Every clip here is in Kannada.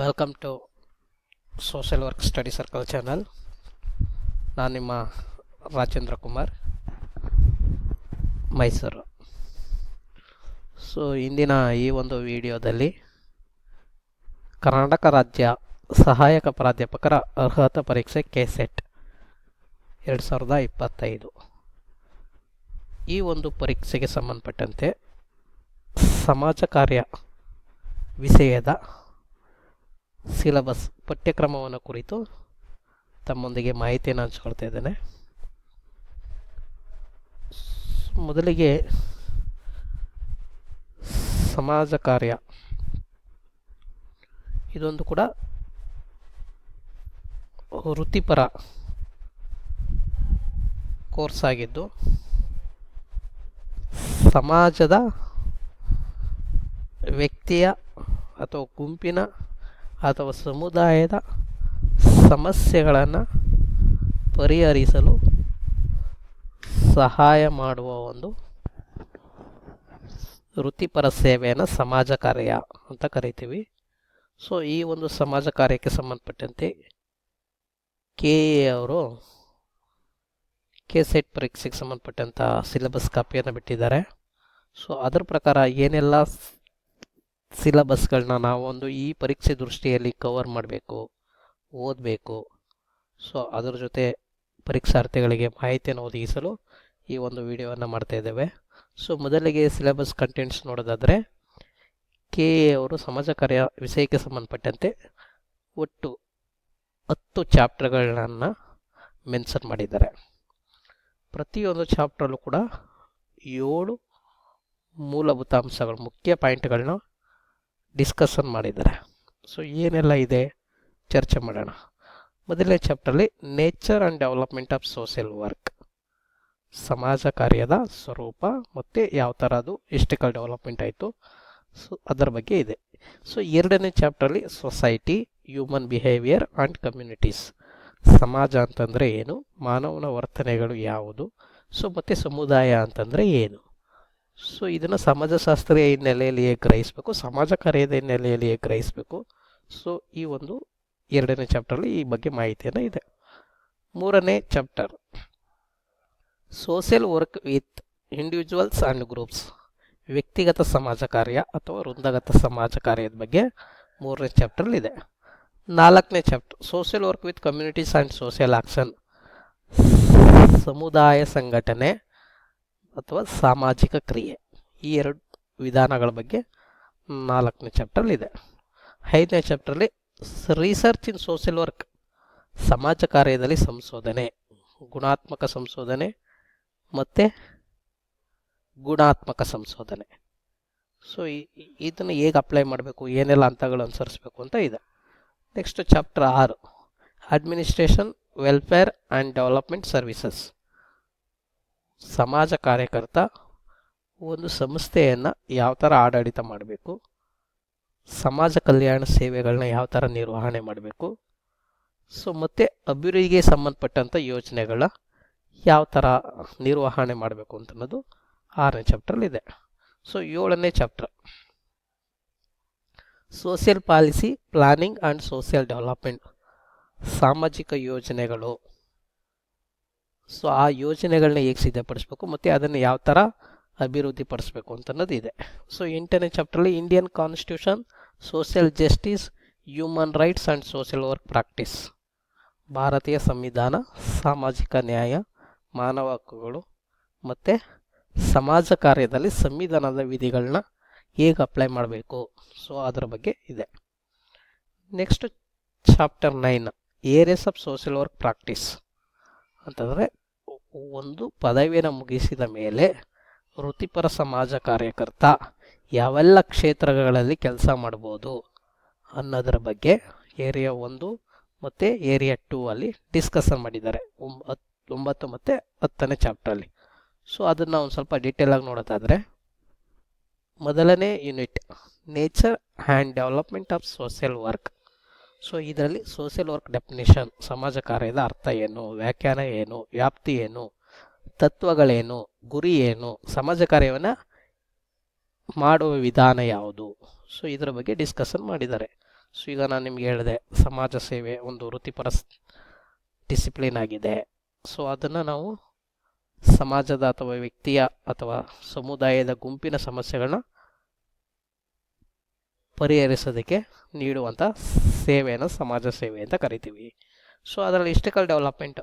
Welcome to social work study circle channel. ನಾನು ನಿಮ್ಮ ರಾಜೇಂದ್ರ ಕುಮಾರ್, ಮೈಸೂರು. ಇಂದಿನ ಈ ಒಂದು ವಿಡಿಯೋದಲ್ಲಿ ಕರ್ನಾಟಕ ರಾಜ್ಯ ಸಹಾಯಕ ಪ್ರಾಧ್ಯಾಪಕರ ಅರ್ಹತಾ ಪರೀಕ್ಷೆ ಕೆಸೆಟ್ 2025 ಈ ಒಂದು ಪರೀಕ್ಷೆಗೆ ಸಂಬಂಧಪಟ್ಟಂತೆ ಸಮಾಜ ಕಾರ್ಯ ವಿಷಯದ ಸಿಲೆಬಸ್ ಪಠ್ಯಕ್ರಮವನ್ನು ಕುರಿತು ತಮ್ಮೊಂದಿಗೆ ಮಾಹಿತಿಯನ್ನು ಹಂಚಿಕೊಳ್ತಾ ಇದ್ದೇನೆ. ಮೊದಲಿಗೆ ಸಮಾಜ ಕಾರ್ಯ ಇದೊಂದು ಕೂಡ ವೃತ್ತಿಪರ ಕೋರ್ಸ್ ಆಗಿದ್ದು, ಸಮಾಜದ ವ್ಯಕ್ತಿಯ ಅಥವಾ ಗುಂಪಿನ ಅಥವಾ ಸಮುದಾಯದ ಸಮಸ್ಯೆಗಳನ್ನು ಪರಿಹರಿಸಲು ಸಹಾಯ ಮಾಡುವ ಒಂದು ವೃತ್ತಿಪರ ಸೇವೆಯನ್ನು ಸಮಾಜ ಕಾರ್ಯ ಅಂತ ಕರಿತೀವಿ. ಈ ಒಂದು ಸಮಾಜ ಕಾರ್ಯಕ್ಕೆ ಸಂಬಂಧಪಟ್ಟಂತೆ ಅವರು ಕೆಸೆಟ್ ಪರೀಕ್ಷೆಗೆ ಸಂಬಂಧಪಟ್ಟಂಥ ಸಿಲೆಬಸ್ ಕಾಪಿಯನ್ನು ಬಿಟ್ಟಿದ್ದಾರೆ. ಅದರ ಪ್ರಕಾರ ಏನೆಲ್ಲ ಸಿಲೆಬಸ್ಗಳನ್ನ ನಾವು ಈ ಪರೀಕ್ಷೆ ದೃಷ್ಟಿಯಲ್ಲಿ ಕವರ್ ಮಾಡಬೇಕು, ಓದಬೇಕು. ಅದರ ಜೊತೆ ಪರೀಕ್ಷಾರ್ಥಿಗಳಿಗೆ ಮಾಹಿತಿಯನ್ನು ಒದಗಿಸಲು ಈ ಒಂದು ವಿಡಿಯೋವನ್ನು ಮಾಡ್ತಾ ಇದ್ದೇವೆ. ಮೊದಲಿಗೆ ಸಿಲೆಬಸ್ ಕಂಟೆಂಟ್ಸ್ ನೋಡೋದಾದರೆ, ಅವರು ಸಮಾಜ ಕಾರ್ಯ ವಿಷಯಕ್ಕೆ ಸಂಬಂಧಪಟ್ಟಂತೆ ಒಟ್ಟು 10 ಚಾಪ್ಟರ್ಗಳನ್ನು ಮೆನ್ಷನ್ ಮಾಡಿದ್ದಾರೆ. ಪ್ರತಿಯೊಂದು ಚಾಪ್ಟ್ರಲ್ಲೂ ಕೂಡ 7 ಮೂಲಭೂತ ಅಂಶಗಳು, ಮುಖ್ಯ ಪಾಯಿಂಟ್ಗಳನ್ನ ಡಿಸ್ಕಷನ್ ಮಾಡಿದ್ದಾರೆ. ಏನೆಲ್ಲ ಇದೆ ಚರ್ಚೆ ಮಾಡೋಣ. ಮೊದಲನೇ ಚಾಪ್ಟರ್ಲಿ nature and development of social work, ಸಮಾಜ ಕಾರ್ಯದ ಸ್ವರೂಪ ಮತ್ತು ಯಾವ ಥರ ಅದು ಹಿಸ್ಟಿಕಲ್ ಡೆವಲಪ್ಮೆಂಟ್ ಆಯಿತು, ಅದರ ಬಗ್ಗೆ ಇದೆ. ಎರಡನೇ ಚಾಪ್ಟರ್ಲಿ society, human behaviour and communities, ಸಮಾಜ ಅಂತಂದರೆ ಏನು, ಮಾನವನ ವರ್ತನೆಗಳು ಯಾವುದು, ಮತ್ತು ಸಮುದಾಯ ಅಂತಂದರೆ ಏನು. ಇದನ್ನು ಸಮಾಜಶಾಸ್ತ್ರೀಯ ಹಿನ್ನೆಲೆಯಲ್ಲಿ ಹೇಗೆ ಗ್ರಹಿಸಬೇಕು, ಸಮಾಜ ಕಾರ್ಯದ ಹಿನ್ನೆಲೆಯಲ್ಲಿ ಹೇಗೆ ಗ್ರಹಿಸಬೇಕು. ಈ ಒಂದು ಎರಡನೇ ಚಾಪ್ಟರ್ಲಿ ಈ ಬಗ್ಗೆ ಮಾಹಿತಿಯನ್ನು ಇದೆ. ಮೂರನೇ chapter social work with individuals and groups, ವ್ಯಕ್ತಿಗತ ಸಮಾಜ ಕಾರ್ಯ ಅಥವಾ ವೃಂದಗತ ಸಮಾಜ ಕಾರ್ಯದ ಬಗ್ಗೆ ಮೂರನೇ ಚಾಪ್ಟರ್ಲಿ ಇದೆ. ನಾಲ್ಕನೇ chapter social work with communities and social action, ಸಮುದಾಯ ಸಂಘಟನೆ ಅಥವಾ ಸಾಮಾಜಿಕ ಕ್ರಿಯೆ, ಈ 2 ವಿಧಾನಗಳ ಬಗ್ಗೆ 4ನೇ ಚಾಪ್ಟರ್ಲಿದೆ. 5ನೇ ಚಾಪ್ಟರ್ಲಿ ರಿಸರ್ಚ್ ಇನ್ ಸೋಷಿಯಲ್ ವರ್ಕ್, ಸಮಾಜ ಕಾರ್ಯದಲ್ಲಿ ಸಂಶೋಧನೆ, ಗುಣಾತ್ಮಕ ಸಂಶೋಧನೆ ಮತ್ತು ಗುಣಾತ್ಮಕ ಸಂಶೋಧನೆ. ಇದನ್ನು ಹೇಗೆ ಅಪ್ಲೈ ಮಾಡಬೇಕು, ಏನೆಲ್ಲ ಹಂತಗಳು ಅನುಸರಿಸಬೇಕು ಅಂತ ಇದೆ. Next chapter 6 administration, welfare and development services, ಸಮಾಜ ಕಾರ್ಯಕರ್ತ ಒಂದು ಸಂಸ್ಥೆಯನ್ನು ಯಾವ ಥರ ಆಡಳಿತ ಮಾಡಬೇಕು, ಸಮಾಜ ಕಲ್ಯಾಣ ಸೇವೆಗಳನ್ನ ಯಾವ ಥರ ನಿರ್ವಹಣೆ ಮಾಡಬೇಕು, ಮತ್ತು ಅಭಿವೃದ್ಧಿಗೆ ಸಂಬಂಧಪಟ್ಟಂಥ ಯೋಜನೆಗಳ ಯಾವ ಥರ ನಿರ್ವಹಣೆ ಮಾಡಬೇಕು ಅಂತ ಅನ್ನೋದು 6ನೇ ಚಾಪ್ಟರ್ಲಿದೆ. 7ನೇ chapter social policy, planning and social development, ಸಾಮಾಜಿಕ ಯೋಜನೆಗಳು, ಆ ಯೋಜನೆಗಳನ್ನ ಹೇಗೆ ಸಿದ್ಧಪಡಿಸ್ಬೇಕು ಮತ್ತು ಅದನ್ನು ಯಾವ ಥರ ಅಭಿವೃದ್ಧಿ ಪಡಿಸ್ಬೇಕು ಅಂತ ಅನ್ನೋದು ಇದೆ. 8ನೇ ಚಾಪ್ಟರ್ಲಿ Indian constitution, social justice, human rights and social work practice, ಭಾರತೀಯ ಸಂವಿಧಾನ, ಸಾಮಾಜಿಕ ನ್ಯಾಯ, ಮಾನವ ಹಕ್ಕುಗಳು ಮತ್ತು ಸಮಾಜ ಕಾರ್ಯದಲ್ಲಿ ಸಂವಿಧಾನದ ವಿಧಿಗಳನ್ನ ಹೇಗೆ ಅಪ್ಲೈ ಮಾಡಬೇಕು, ಅದರ ಬಗ್ಗೆ ಇದೆ. Next chapter 9 areas of social work practice ಅಂತಂದರೆ, ಒಂದು ಪದವಿಯನ್ನು ಮುಗಿಸಿದ ಮೇಲೆ ವೃತ್ತಿಪರ ಸಮಾಜ ಕಾರ್ಯಕರ್ತ ಯಾವೆಲ್ಲ ಕ್ಷೇತ್ರಗಳಲ್ಲಿ ಕೆಲಸ ಮಾಡ್ಬೋದು ಅನ್ನೋದರ ಬಗ್ಗೆ ಏರಿಯಾ 1 ಮತ್ತು ಏರಿಯಾ 2 ಅಲ್ಲಿ ಡಿಸ್ಕಷನ್ ಮಾಡಿದ್ದಾರೆ, 9 ಮತ್ತು 10ನೇ ಚಾಪ್ಟ್ರಲ್ಲಿ. ಅದನ್ನು ಒಂದು ಸ್ವಲ್ಪ ಡೀಟೇಲಾಗಿ ನೋಡೋದಾದರೆ, ಮೊದಲನೇ unit nature and development of social work. ಇದರಲ್ಲಿ ಸೋಷಿಯಲ್ ವರ್ಕ್ ಡೆಫಿನಿಷನ್, ಸಮಾಜ ಕಾರ್ಯದ ಅರ್ಥ ಏನು, ವ್ಯಾಖ್ಯಾನ ಏನು, ವ್ಯಾಪ್ತಿ ಏನು, ತತ್ವಗಳೇನು, ಗುರಿ ಏನು, ಸಮಾಜ ಕಾರ್ಯವನ್ನು ಮಾಡುವ ವಿಧಾನ ಯಾವುದು, ಇದರ ಬಗ್ಗೆ ಡಿಸ್ಕಷನ್ ಮಾಡಿದ್ದಾರೆ. ಸೊ ಈಗ ನಾನು ನಿಮ್ಗೆ ಹೇಳಿದೆ ಸಮಾಜ ಸೇವೆ ಒಂದು ವೃತ್ತಿಪರ ಡಿಸಿಪ್ಲಿನ್ ಆಗಿದೆ. ಸೊ ಅದನ್ನು ನಾವು ಸಮಾಜದ ಅಥವಾ ವ್ಯಕ್ತಿಯ ಅಥವಾ ಸಮುದಾಯದ ಗುಂಪಿನ ಸಮಸ್ಯೆಗಳನ್ನ ಪರಿಹರಿಸೋದಕ್ಕೆ ನೀಡುವಂಥ ಸೇವೆಯನ್ನು ಸಮಾಜ ಸೇವೆ ಅಂತ ಕರಿತೀವಿ. ಸೊ ಅದರಲ್ಲಿ ಹಿಸ್ಟಾರಿಕಲ್ ಡೆವಲಪ್ಮೆಂಟ್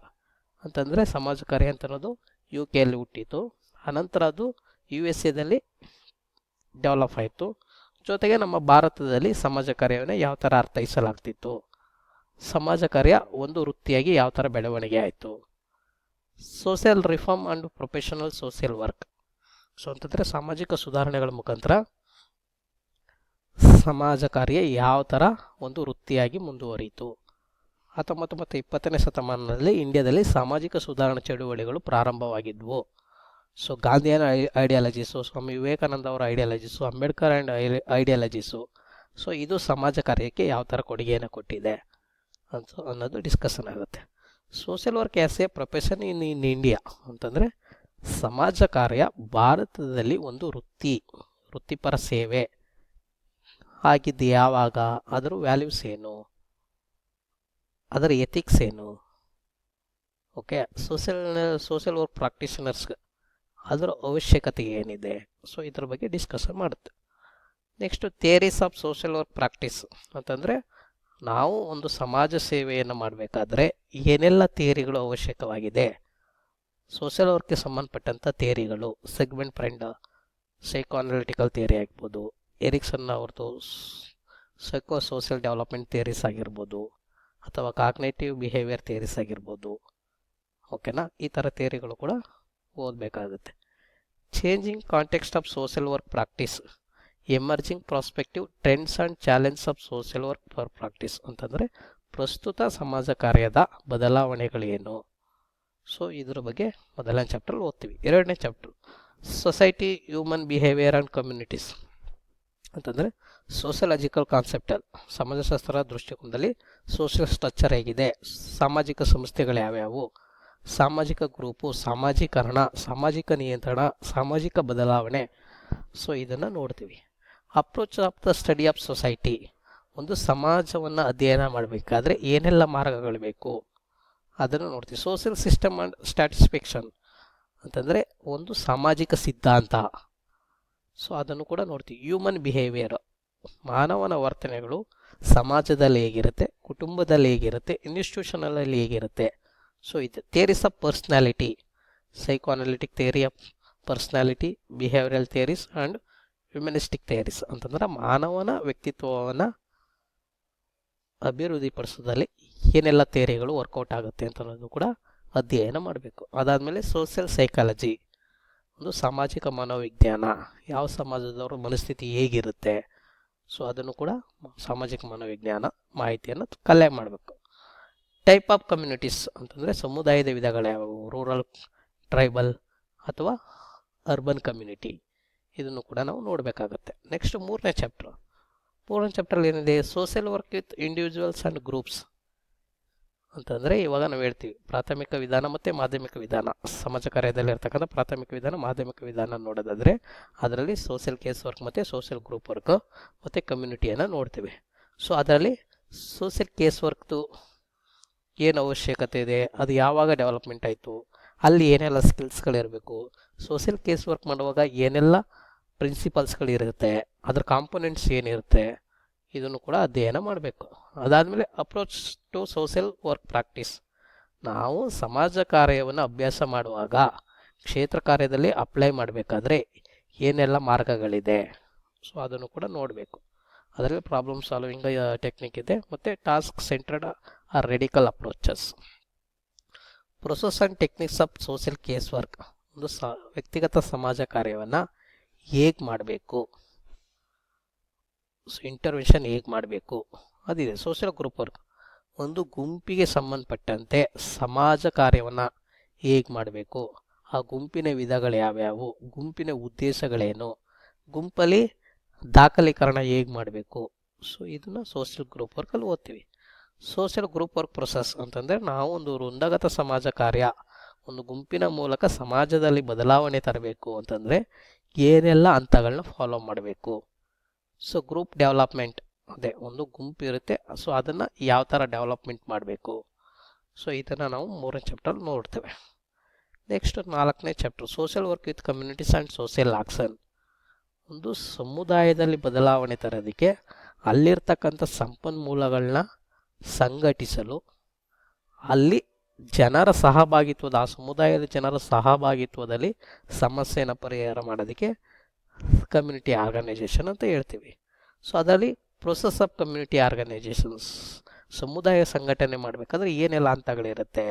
ಅಂತಂದರೆ ಸಮಾಜ ಕಾರ್ಯ ಅಂತ ಅನ್ನೋದು UK ಹುಟ್ಟಿತು. ಅನಂತರ ಅದು USA ಡೆವಲಪ್ ಆಯಿತು. ಜೊತೆಗೆ ನಮ್ಮ ಭಾರತದಲ್ಲಿ ಸಮಾಜ ಕಾರ್ಯವನ್ನು ಯಾವ ಥರ ಅರ್ಥೈಸಲಾಗ್ತಿತ್ತು, ಸಮಾಜ ಕಾರ್ಯ ಒಂದು ವೃತ್ತಿಯಾಗಿ ಯಾವ ಥರ ಬೆಳವಣಿಗೆ ಆಯಿತು. Social reform and professional social work. So ಅಂತಂದರೆ ಸಾಮಾಜಿಕ ಸುಧಾರಣೆಗಳ ಮುಖಾಂತರ ಸಮಾಜ ಕಾರ್ಯ ಯಾವ ಥರ ಒಂದು ವೃತ್ತಿಯಾಗಿ ಮುಂದುವರಿಯಿತು. 19 ಮತ್ತು 20ನೇ ಶತಮಾನದಲ್ಲಿ ಇಂಡಿಯಾದಲ್ಲಿ ಸಾಮಾಜಿಕ ಸುಧಾರಣಾ ಚಳುವಳಿಗಳು ಪ್ರಾರಂಭವಾಗಿದ್ವು. ಸೊ ಗಾಂಧಿಯನ್ ಐಡಿಯಾಲಜೀಸು, ಸ್ವಾಮಿ ವಿವೇಕಾನಂದ ಅವರ ಐಡಿಯಾಲಜೀಸು, ಅಂಬೇಡ್ಕರ್ ಆ್ಯಂಡ್ ಐಡಿಯಾಲಜೀಸು. ಸೊ ಇದು ಸಮಾಜ ಕಾರ್ಯಕ್ಕೆ ಯಾವ ಥರ ಕೊಡುಗೆಯನ್ನು ಕೊಟ್ಟಿದೆ ಅನ್ನೋದು ಡಿಸ್ಕಷನ್ ಆಗುತ್ತೆ. Social work as A profession in India ಅಂತಂದರೆ ಸಮಾಜ ಕಾರ್ಯ ಭಾರತದಲ್ಲಿ ಒಂದು ವೃತ್ತಿಪರ ಸೇವೆ ಆಗಿದ್ದು ಯಾವಾಗ, ಅದರ ವ್ಯಾಲ್ಯೂಸ್ ಏನು, ಅದರ ಎಥಿಕ್ಸ್ ಏನು, ಓಕೆ, ಸೋಷಿಯಲ್ ವರ್ಕ್ ಪ್ರಾಕ್ಟೀಷನರ್ಸ್ಗೆ ಅದರ ಅವಶ್ಯಕತೆ ಏನಿದೆ. ಸೊ ಇದ್ರ ಬಗ್ಗೆ ಡಿಸ್ಕಷನ್ ಮಾಡುತ್ತೆ. Next theories of social work practice ಅಂತಂದರೆ ನಾವು ಒಂದು ಸಮಾಜ ಸೇವೆಯನ್ನು ಮಾಡಬೇಕಾದ್ರೆ ಏನೆಲ್ಲ ಥಿಯರಿಗಳು ಅವಶ್ಯಕವಾಗಿದೆ. ಸೋಷಿಯಲ್ ವರ್ಕ್ಗೆ ಸಂಬಂಧಪಟ್ಟಂಥ ಥಿಯರಿಗಳು Sigmund Freud psycho analytical theory ಆಗ್ಬೋದು, ಎರಿಕ್ಸನ್ ಅವ್ರದ್ದು ಸೈಕೋ ಸೋಷಿಯಲ್ ಡೆವಲಪ್ಮೆಂಟ್ ಥಿಯರೀಸ್ ಆಗಿರ್ಬೋದು, ಅಥವಾ ಕಾಗ್ನೇಟಿವ್ ಬಿಹೇವಿಯರ್ ಥಿಯರೀಸ್ ಆಗಿರ್ಬೋದು. ಓಕೆನಾ, ಈ ಥರ ಥಿಯರಿಗಳು ಕೂಡ ಓದಬೇಕಾಗುತ್ತೆ. Changing context of social work practice, emerging prospective trends and challenge of social work for practice ಅಂತಂದರೆ ಪ್ರಸ್ತುತ ಸಮಾಜ ಕಾರ್ಯದ ಬದಲಾವಣೆಗಳೇನು. ಸೊ ಇದ್ರ ಬಗ್ಗೆ ಮೊದಲನೇ ಚಾಪ್ಟರ್ ಓದ್ತೀವಿ. ಎರಡನೇ chapter society, human behaviour and communities ಅಂತಂದರೆ ಸೋಷಿಯಲಾಜಿಕಲ್ ಕಾನ್ಸೆಪ್ಟಲ್, ಸಮಾಜಶಾಸ್ತ್ರ ದೃಷ್ಟಿಕೋನದಲ್ಲಿ ಸೋಷಿಯಲ್ ಸ್ಟ್ರಕ್ಚರ್ ಹೇಗಿದೆ, ಸಾಮಾಜಿಕ ಸಂಸ್ಥೆಗಳು ಯಾವ್ಯಾವು, ಸಾಮಾಜಿಕ ಗ್ರೂಪು, ಸಾಮಾಜೀಕರಣ, ಸಾಮಾಜಿಕ ನಿಯಂತ್ರಣ, ಸಾಮಾಜಿಕ ಬದಲಾವಣೆ. ಸೊ ಇದನ್ನು ನೋಡ್ತೀವಿ. Approach of the study of society, ಒಂದು ಸಮಾಜವನ್ನು ಅಧ್ಯಯನ ಮಾಡಬೇಕಾದ್ರೆ ಏನೆಲ್ಲ ಮಾರ್ಗಗಳು ಬೇಕು ಅದನ್ನು ನೋಡ್ತೀವಿ. ಸೋಷಿಯಲ್ ಸಿಸ್ಟಮ್ ಆ್ಯಂಡ್ ಸ್ಟ್ಯಾಟಿಸ್ಫಿಕ್ಷನ್ ಅಂತಂದರೆ ಒಂದು ಸಾಮಾಜಿಕ ಸಿದ್ಧಾಂತ. ಸೊ ಅದನ್ನು ಕೂಡ ನೋಡ್ತೀವಿ. ಹ್ಯೂಮನ್ ಬಿಹೇವಿಯರ್, ಮಾನವನ ವರ್ತನೆಗಳು ಸಮಾಜದಲ್ಲಿ ಹೇಗಿರುತ್ತೆ, ಕುಟುಂಬದಲ್ಲಿ ಹೇಗಿರುತ್ತೆ, ಇನ್ಸ್ಟಿಟ್ಯೂಷನಲ್ಲಿ ಹೇಗಿರುತ್ತೆ. ಸೊ ಇದು theories of personality, psycho analytic theory of personality, behavioural theories and humanistic theories ಅಂತಂದ್ರೆ ಮಾನವನ ವ್ಯಕ್ತಿತ್ವವನ್ನು ಅಭಿವೃದ್ಧಿಪಡಿಸೋದ್ರಲ್ಲಿ ಏನೆಲ್ಲ ಥಿಯರಿಗಳು ವರ್ಕೌಟ್ ಆಗುತ್ತೆ ಅಂತ ಅನ್ನೋದು ಕೂಡ ಅಧ್ಯಯನ ಮಾಡಬೇಕು. ಅದಾದಮೇಲೆ ಸೋಷಿಯಲ್ ಸೈಕಾಲಜಿ, ಒಂದು ಸಾಮಾಜಿಕ ಮನೋವಿಜ್ಞಾನ, ಯಾವ ಸಮಾಜದವ್ರ ಮನಸ್ಥಿತಿ ಹೇಗಿರುತ್ತೆ. ಸೊ ಅದನ್ನು ಕೂಡ ಸಾಮಾಜಿಕ ಮನೋವಿಜ್ಞಾನ ಮಾಹಿತಿಯನ್ನು ಕಲೆ ಮಾಡಬೇಕು. ಟೈಪ್ ಆಫ್ ಕಮ್ಯುನಿಟೀಸ್ ಅಂತಂದರೆ ಸಮುದಾಯದ ವಿಧಗಳು ಯಾವುವು, ರೂರಲ್, ಟ್ರೈಬಲ್ ಅಥವಾ ಅರ್ಬನ್ ಕಮ್ಯುನಿಟಿ, ಇದನ್ನು ಕೂಡ ನಾವು ನೋಡಬೇಕಾಗತ್ತೆ. ನೆಕ್ಸ್ಟ್ ಮೂರನೇ ಚಾಪ್ಟರ್ ಏನಿದೆ, social work with individuals and groups ಅಂತಂದರೆ ಇವಾಗ ನಾವು ಹೇಳ್ತೀವಿ ಪ್ರಾಥಮಿಕ ವಿಧಾನ ಮತ್ತು ಮಾಧ್ಯಮಿಕ ವಿಧಾನ. ಸಮಾಜ ಕಾರ್ಯದಲ್ಲಿ ಇರ್ತಕ್ಕಂಥ ಪ್ರಾಥಮಿಕ ವಿಧಾನ, ಮಾಧ್ಯಮಿಕ ವಿಧಾನ ನೋಡೋದಾದರೆ ಅದರಲ್ಲಿ ಸೋಷಿಯಲ್ ಕೇಸ್ ವರ್ಕ್ ಮತ್ತು ಸೋಷಿಯಲ್ ಗ್ರೂಪ್ ವರ್ಕ್ ಮತ್ತು ಕಮ್ಯುನಿಟಿಯನ್ನು ನೋಡ್ತೀವಿ. ಸೊ ಅದರಲ್ಲಿ ಸೋಷಿಯಲ್ ಕೇಸ್ ವರ್ಕ್ದು ಏನು ಅವಶ್ಯಕತೆ ಇದೆ, ಅದು ಯಾವಾಗ ಡೆವಲಪ್ಮೆಂಟ್ ಆಯಿತು, ಅಲ್ಲಿ ಏನೆಲ್ಲ ಸ್ಕಿಲ್ಸ್ಗಳಿರಬೇಕು, ಸೋಷಿಯಲ್ ಕೇಸ್ ವರ್ಕ್ ಮಾಡುವಾಗ ಏನೆಲ್ಲ ಪ್ರಿನ್ಸಿಪಲ್ಸ್ಗಳಿರುತ್ತೆ, ಅದರ ಕಾಂಪೊನೆಂಟ್ಸ್ ಏನಿರುತ್ತೆ, ಇದನ್ನು ಕೂಡ ಅಧ್ಯಯನ ಮಾಡಬೇಕು. ಅದಾದಮೇಲೆ approach to social work practice, ನಾವು ಸಮಾಜ ಕಾರ್ಯವನ್ನು ಅಭ್ಯಾಸ ಮಾಡುವಾಗ ಕ್ಷೇತ್ರ ಕಾರ್ಯದಲ್ಲಿ ಅಪ್ಲೈ ಮಾಡಬೇಕಾದ್ರೆ ಏನೆಲ್ಲ ಮಾರ್ಗಗಳಿದೆ. ಸೊ ಅದನ್ನು ಕೂಡ ನೋಡಬೇಕು. ಅದರಲ್ಲಿ ಪ್ರಾಬ್ಲಮ್ ಸಾಲ್ವಿಂಗ್ ಟೆಕ್ನಿಕ್ ಇದೆ ಮತ್ತು task centred or radical approaches. Process and techniques of social case work, ಒಂದು ವ್ಯಕ್ತಿಗತ ಸಮಾಜ ಕಾರ್ಯವನ್ನು ಹೇಗೆ ಮಾಡಬೇಕು, ಇಂಟರ್ವೆನ್ಷನ್ ಹೇಗೆ ಮಾಡಬೇಕು ಅದಿದೆ. ಸೋಷಿಯಲ್ ಗ್ರೂಪ್ ವರ್ಕ್, ಒಂದು ಗುಂಪಿಗೆ ಸಂಬಂಧಪಟ್ಟಂತೆ ಸಮಾಜ ಕಾರ್ಯವನ್ನು ಹೇಗೆ ಮಾಡಬೇಕು, ಆ ಗುಂಪಿನ ವಿಧಗಳು ಯಾವ್ಯಾವು, ಗುಂಪಿನ ಉದ್ದೇಶಗಳೇನು, ಗುಂಪಲ್ಲಿ ದಾಖಲೀಕರಣ ಹೇಗೆ ಮಾಡಬೇಕು. ಸೊ ಇದನ್ನು ಸೋಷಿಯಲ್ ಗ್ರೂಪ್ ವರ್ಕಲ್ಲಿ ಓದ್ತೀವಿ. ಸೋಷಿಯಲ್ ಗ್ರೂಪ್ ವರ್ಕ್ ಪ್ರೊಸೆಸ್ ಅಂತಂದರೆ ನಾವು ಒಂದು ವೃಂದಗತ ಸಮಾಜ ಕಾರ್ಯ, ಒಂದು ಗುಂಪಿನ ಮೂಲಕ ಸಮಾಜದಲ್ಲಿ ಬದಲಾವಣೆ ತರಬೇಕು ಅಂತಂದರೆ ಏನೆಲ್ಲ ಹಂತಗಳನ್ನ ಫಾಲೋ ಮಾಡಬೇಕು. ಸೊ ಗ್ರೂಪ್ ಡೆವಲಪ್ಮೆಂಟ್ ಅದೇ ಒಂದು ಗುಂಪು ಇರುತ್ತೆ. ಸೊ ಅದನ್ನು ಯಾವ ಥರ ಡೆವಲಪ್ಮೆಂಟ್ ಮಾಡಬೇಕು. ಸೊ ಇದನ್ನು ನಾವು 3ನೇ ಚಾಪ್ಟರ್ ನೋಡ್ತೇವೆ. ನೆಕ್ಸ್ಟ್ 4ನೇ chapter social work with communities and social action. ಒಂದು ಸಮುದಾಯದಲ್ಲಿ ಬದಲಾವಣೆ ತರೋದಕ್ಕೆ ಅಲ್ಲಿರ್ತಕ್ಕಂಥ ಸಂಪನ್ಮೂಲಗಳನ್ನ ಸಂಘಟಿಸಲು, ಅಲ್ಲಿ ಜನರ ಸಹಭಾಗಿತ್ವದ, ಆ ಸಮುದಾಯದ ಜನರ ಸಹಭಾಗಿತ್ವದಲ್ಲಿ ಸಮಸ್ಯೆನ ಪರಿಹಾರ ಮಾಡೋದಕ್ಕೆ ಕಮ್ಯುನಿಟಿ ಆರ್ಗನೈಸೇಷನ್ ಅಂತ ಹೇಳ್ತೀವಿ. ಸೊ ಅದರಲ್ಲಿ ಪ್ರೊಸೆಸ್ ಆಫ್ ಕಮ್ಯುನಿಟಿ ಆರ್ಗನೈಸೇಷನ್ಸ್, ಸಮುದಾಯ ಸಂಘಟನೆ ಮಾಡಬೇಕಾದ್ರೆ ಏನೆಲ್ಲ ಹಂತಗಳಿರುತ್ತೆ,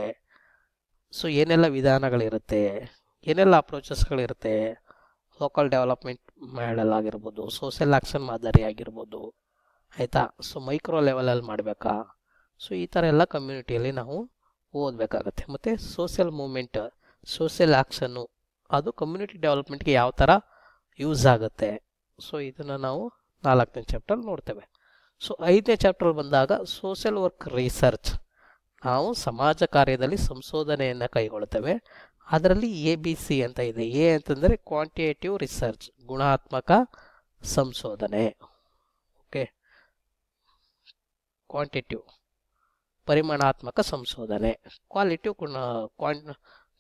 ಸೊ ಏನೆಲ್ಲ ವಿಧಾನಗಳಿರುತ್ತೆ, ಏನೆಲ್ಲ ಅಪ್ರೋಚಸ್ಗಳಿರುತ್ತೆ, ಲೋಕಲ್ ಡೆವಲಪ್ಮೆಂಟ್ ಮಾಡೆಲ್ ಆಗಿರ್ಬೋದು, ಸೋಷಿಯಲ್ ಆಕ್ಷನ್ ಮಾದರಿ ಆಗಿರ್ಬೋದು, ಆಯಿತಾ. ಸೊ ಮೈಕ್ರೋ ಲೆವೆಲಲ್ಲಿ ಮಾಡಬೇಕಾ. ಸೊ ಈ ಥರ ಎಲ್ಲ ಕಮ್ಯುನಿಟಿಯಲ್ಲಿ ನಾವು ಓದಬೇಕಾಗತ್ತೆ. ಮತ್ತು ಸೋಷಿಯಲ್ ಮೂಮೆಂಟ್, ಸೋಷಿಯಲ್ ಆಕ್ಷನ್ನು ಅದು ಕಮ್ಯುನಿಟಿ ಡೆವಲಪ್ಮೆಂಟ್ಗೆ ಯಾವ ಥರ ಯೂಸ್ ಆಗುತ್ತೆ. ಸೊ ಇದನ್ನು ನಾವು 4ನೇ ಚಾಪ್ಟರ್ ನೋಡ್ತೇವೆ. ಸೊ 5ನೇ ಚಾಪ್ಟರ್ ಬಂದಾಗ ಸೋಷಿಯಲ್ ವರ್ಕ್ ರಿಸರ್ಚ್, ನಾವು ಸಮಾಜ ಕಾರ್ಯದಲ್ಲಿ ಸಂಶೋಧನೆಯನ್ನು ಕೈಗೊಳ್ತೇವೆ. ಅದರಲ್ಲಿ ABC ಅಂತ ಇದೆ. ಎ ಅಂತಂದರೆ ಕ್ವಾಂಟಿಟೇಟಿವ್ ರಿಸರ್ಚ್, ಗುಣಾತ್ಮಕ ಸಂಶೋಧನೆ. ಓಕೆ, ಕ್ವಾಂಟಿಟಿವ್ ಪರಿಮಾಣಾತ್ಮಕ ಸಂಶೋಧನೆ, ಕ್ವಾಲಿಟಿವ್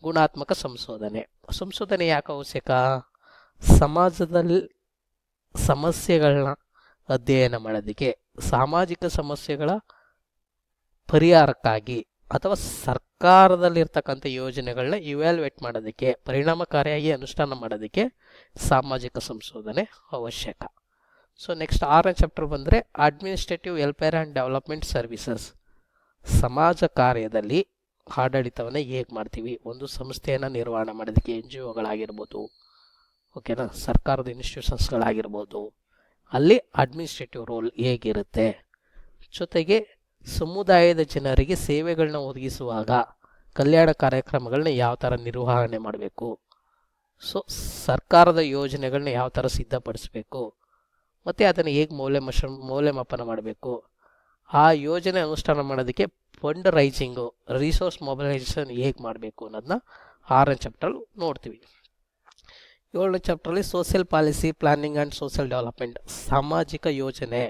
ಗುಣಾತ್ಮಕ ಸಂಶೋಧನೆ. ಸಂಶೋಧನೆ ಯಾಕೆ ಅವಶ್ಯಕ? ಸಮಾಜದಲ್ಲಿ ಸಮಸ್ಯೆಗಳನ್ನ ಅಧ್ಯಯನ ಮಾಡೋದಕ್ಕೆ, ಸಾಮಾಜಿಕ ಸಮಸ್ಯೆಗಳ ಪರಿಹಾರಕ್ಕಾಗಿ ಅಥವಾ ಸರ್ಕಾರದಲ್ಲಿರ್ತಕ್ಕಂಥ ಯೋಜನೆಗಳನ್ನ ಇವ್ಯಾಲ್ಯುವೇಟ್ ಮಾಡೋದಕ್ಕೆ, ಪರಿಣಾಮಕಾರಿಯಾಗಿ ಅನುಷ್ಠಾನ ಮಾಡೋದಕ್ಕೆ ಸಾಮಾಜಿಕ ಸಂಶೋಧನೆ ಅವಶ್ಯಕ. ಸೊ ನೆಕ್ಸ್ಟ್ 6ನೇ ಚಾಪ್ಟರ್ ಬಂದರೆ administrative welfare and development services. ಸಮಾಜ ಕಾರ್ಯದಲ್ಲಿ ಆಡಳಿತವನ್ನು ಹೇಗೆ ಮಾಡ್ತೀವಿ, ಒಂದು ಸಂಸ್ಥೆಯನ್ನು ನಿರ್ವಹಣೆ ಮಾಡೋದಕ್ಕೆ NGOಗಳಾಗಿರ್ಬೋದು, ಓಕೆನಾ, ಸರ್ಕಾರದ ಇನ್ಸ್ಟಿಟ್ಯೂಷನ್ಸ್ಗಳಾಗಿರ್ಬೋದು, ಅಲ್ಲಿ ಅಡ್ಮಿನಿಸ್ಟ್ರೇಟಿವ್ ರೋಲ್ ಹೇಗಿರುತ್ತೆ. ಜೊತೆಗೆ ಸಮುದಾಯದ ಜನರಿಗೆ ಸೇವೆಗಳನ್ನ ಒದಗಿಸುವಾಗ ಕಲ್ಯಾಣ ಕಾರ್ಯಕ್ರಮಗಳನ್ನ ಯಾವ ಥರ ನಿರ್ವಹಣೆ ಮಾಡಬೇಕು, ಸೊ ಸರ್ಕಾರದ ಯೋಜನೆಗಳನ್ನ ಯಾವ ಥರ ಸಿದ್ಧಪಡಿಸಬೇಕು, ಮತ್ತು ಅದನ್ನು ಹೇಗೆ ಮೌಲ್ಯಮಾಪನ ಮಾಡಬೇಕು, ಆ ಯೋಜನೆ ಅನುಷ್ಠಾನ ಮಾಡೋದಕ್ಕೆ ಫಂಡ್ ರೈಸಿಂಗು, ರಿಸೋರ್ಸ್ ಮೊಬಿಲೈಸೇಷನ್ ಹೇಗೆ ಮಾಡಬೇಕು ಅನ್ನೋದನ್ನ 6ನೇ ಚಾಪ್ಟರ್ ನೋಡ್ತೀವಿ. 7ನೇ ಚಾಪ್ಟ್ರಲ್ಲಿ social policy planning and social development, ಸಾಮಾಜಿಕ ಯೋಜನೆ,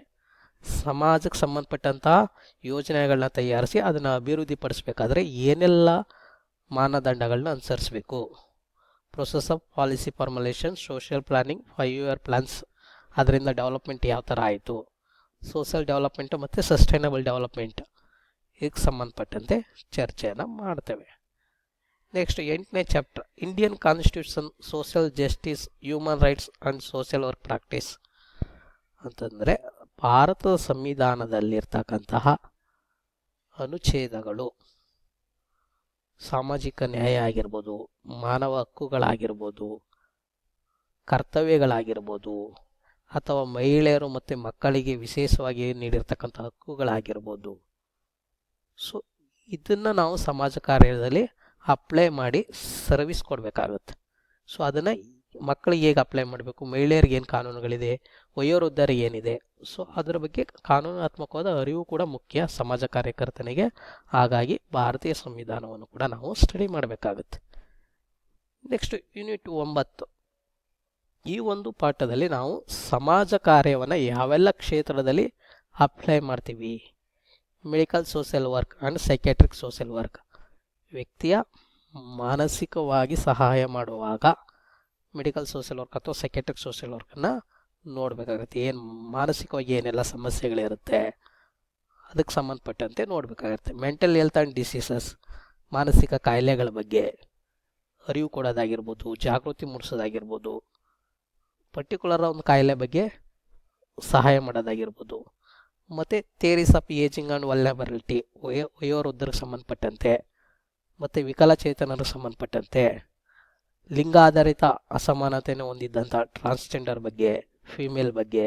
ಸಮಾಜಕ್ಕೆ ಸಂಬಂಧಪಟ್ಟಂತಹ ಯೋಜನೆಗಳನ್ನ ತಯಾರಿಸಿ ಅದನ್ನು ಅಭಿವೃದ್ಧಿಪಡಿಸಬೇಕಾದ್ರೆ ಏನೆಲ್ಲ ಮಾನದಂಡಗಳನ್ನ ಅನುಸರಿಸಬೇಕು. Process of policy formulation, social planning, 5 year plans, ಅದರಿಂದ ಡೆವಲಪ್ಮೆಂಟ್ ಯಾವ ಥರ ಆಯಿತು, ಸೋಷಿಯಲ್ ಡೆವಲಪ್ಮೆಂಟು ಮತ್ತು ಸಸ್ಟೈನಬಲ್ ಡೆವಲಪ್ಮೆಂಟ್, ಇದಕ್ಕೆ ಸಂಬಂಧಪಟ್ಟಂತೆ ಚರ್ಚೆಯನ್ನು ಮಾಡ್ತೇವೆ. ನೆಕ್ಸ್ಟ್ 8ನೇ chapter Indian constitution, social justice, human rights and social work practice ಅಂತಂದರೆ ಭಾರತದ ಸಂವಿಧಾನದಲ್ಲಿರ್ತಕ್ಕಂತಹ ಅನುಚ್ಛೇದಗಳು, ಸಾಮಾಜಿಕ ನ್ಯಾಯ ಆಗಿರ್ಬೋದು, ಮಾನವ ಹಕ್ಕುಗಳಾಗಿರ್ಬೋದು, ಕರ್ತವ್ಯಗಳಾಗಿರ್ಬೋದು, ಅಥವಾ ಮಹಿಳೆಯರು ಮತ್ತು ಮಕ್ಕಳಿಗೆ ವಿಶೇಷವಾಗಿ ನೀಡಿರ್ತಕ್ಕಂಥ ಹಕ್ಕುಗಳಾಗಿರ್ಬೋದು. ಸೊ ಇದನ್ನು ನಾವು ಸಮಾಜ ಕಾರ್ಯದಲ್ಲಿ ಅಪ್ಲೈ ಮಾಡಿ ಸರ್ವಿಸ್ ಕೊಡಬೇಕಾಗುತ್ತೆ. ಸೊ ಅದನ್ನು ಮಕ್ಕಳಿಗೆ ಹೇಗೆ ಅಪ್ಲೈ ಮಾಡಬೇಕು, ಮಹಿಳೆಯರಿಗೆ ಏನು ಕಾನೂನುಗಳಿದೆ, ವಯೋವೃದ್ಧರಿಗೆ ಏನಿದೆ, ಸೊ ಅದರ ಬಗ್ಗೆ ಕಾನೂನಾತ್ಮಕವಾದ ಅರಿವು ಕೂಡ ಮುಖ್ಯ ಸಮಾಜ ಕಾರ್ಯಕರ್ತನಿಗೆ. ಹಾಗಾಗಿ ಭಾರತೀಯ ಸಂವಿಧಾನವನ್ನು ಕೂಡ ನಾವು ಸ್ಟಡಿ ಮಾಡಬೇಕಾಗುತ್ತೆ. ನೆಕ್ಸ್ಟ್ ಯೂನಿಟ್ 9, ಈ ಒಂದು ಪಾಠದಲ್ಲಿ ನಾವು ಸಮಾಜ ಕಾರ್ಯವನ್ನು ಯಾವೆಲ್ಲ ಕ್ಷೇತ್ರದಲ್ಲಿ ಅಪ್ಲೈ ಮಾಡ್ತೀವಿ. Medical social work and psychiatric social work, ವ್ಯಕ್ತಿಯ ಮಾನಸಿಕವಾಗಿ ಸಹಾಯ ಮಾಡುವಾಗ ಮೆಡಿಕಲ್ ಸೋಷಿಯಲ್ ವರ್ಕ್ ಅಥವಾ ಸೈಕ್ಯಾಟ್ರಿಕ್ ಸೋಷಿಯಲ್ ವರ್ಕನ್ನು ನೋಡಬೇಕಾಗುತ್ತೆ. ಏನು ಮಾನಸಿಕವಾಗಿ ಏನೆಲ್ಲ ಸಮಸ್ಯೆಗಳಿರುತ್ತೆ ಅದಕ್ಕೆ ಸಂಬಂಧಪಟ್ಟಂತೆ ನೋಡಬೇಕಾಗುತ್ತೆ. ಮೆಂಟಲ್ ಹೆಲ್ತ್ ಆ್ಯಂಡ್ ಡಿಸೀಸಸ್, ಮಾನಸಿಕ ಕಾಯಿಲೆಗಳ ಬಗ್ಗೆ ಅರಿವು ಕೊಡೋದಾಗಿರ್ಬೋದು, ಜಾಗೃತಿ ಮೂಡಿಸೋದಾಗಿರ್ಬೋದು, ಪರ್ಟಿಕ್ಯುಲರ್ ಒಂದು ಕಾಯಿಲೆ ಬಗ್ಗೆ ಸಹಾಯ ಮಾಡೋದಾಗಿರ್ಬೋದು. ಮತ್ತು theories of ageing and vulnerability, ವಯೋವೃದ್ಧರಿಗೆ ಸಂಬಂಧಪಟ್ಟಂತೆ, ಮತ್ತು ವಿಕಲಚೇತನರಿಗೆ ಸಂಬಂಧಪಟ್ಟಂತೆ, ಲಿಂಗಾಧಾರಿತ ಅಸಮಾನತೆಯನ್ನು ಹೊಂದಿದ್ದಂಥ ಟ್ರಾನ್ಸ್ಜೆಂಡರ್ ಬಗ್ಗೆ, ಫಿಮೇಲ್ ಬಗ್ಗೆ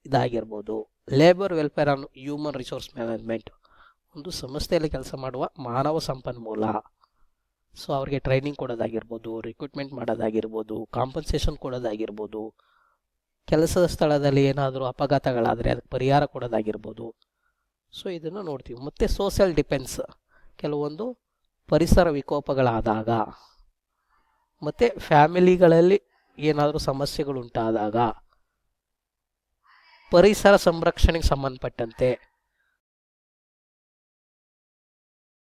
ಇದಾಗಿರ್ಬೋದು. Labour welfare and human resource management, ಒಂದು ಸಂಸ್ಥೆಯಲ್ಲಿ ಕೆಲಸ ಮಾಡುವ ಮಾನವ ಸಂಪನ್ಮೂಲ, ಸೊ ಅವ್ರಿಗೆ ಟ್ರೈನಿಂಗ್ ಕೊಡೋದಾಗಿರ್ಬೋದು, ರಿಕ್ರೂಟ್ಮೆಂಟ್ ಮಾಡೋದಾಗಿರ್ಬೋದು, ಕಾಂಪನ್ಸೇಷನ್ ಕೊಡೋದಾಗಿರ್ಬೋದು, ಕೆಲಸದ ಸ್ಥಳದಲ್ಲಿ ಏನಾದರೂ ಅಪಘಾತಗಳಾದರೆ ಅದಕ್ಕೆ ಪರಿಹಾರ ಕೊಡೋದಾಗಿರ್ಬೋದು. ಸೊ ಇದನ್ನು ನೋಡ್ತೀವಿ. ಮತ್ತು ಸೋಷಿಯಲ್ ಡಿಫೆನ್ಸ್, ಕೆಲವೊಂದು ಪರಿಸರ ವಿಕೋಪಗಳಾದಾಗ ಮತ್ತು ಫ್ಯಾಮಿಲಿಗಳಲ್ಲಿ ಏನಾದರೂ ಸಮಸ್ಯೆಗಳುಂಟಾದಾಗ ಪರಿಸರ ಸಂರಕ್ಷಣೆಗೆ ಸಂಬಂಧಪಟ್ಟಂತೆ